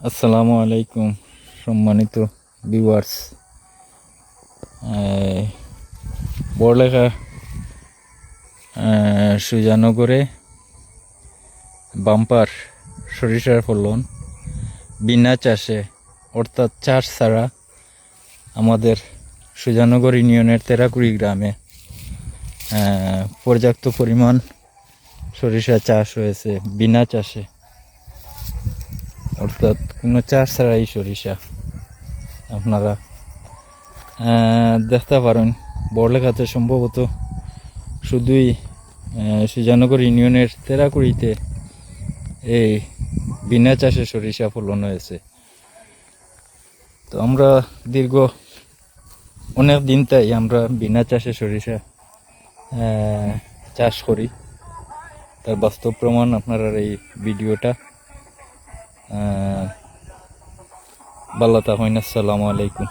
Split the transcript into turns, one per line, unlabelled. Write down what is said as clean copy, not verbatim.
আসসালামু আলাইকুম সম্মানিত ভিউয়ার্স। বড়লেখা সুজানগরে বাম্পার সরিষার ফলন বিনা চাষে অর্থাৎ চাষ ছাড়া আমাদের সুজানগর ইউনিয়নের তেরাকুড়ি গ্রামে পর্যাপ্ত পরিমাণ সরিষা চাষ হয়েছে বিনা চাষে, অর্থাৎ কোনো চাষ ছাড়াই সরিষা। আপনারা দেখতে পারেন বড়লেখাতে সম্ভবত শুধুই সুজানগর ইউনিয়নের তেরাকুড়িতে এই বিনা চাষে সরিষা ফলন হয়েছে। তো আমরা দীর্ঘ অনেক দিন তাই আমরা বিনা চাষে সরিষা চাষ করি, তার বাস্তব প্রমাণ আপনারা এই ভিডিওটা। ভালো থাকুন। আসসালামু আলাইকুম।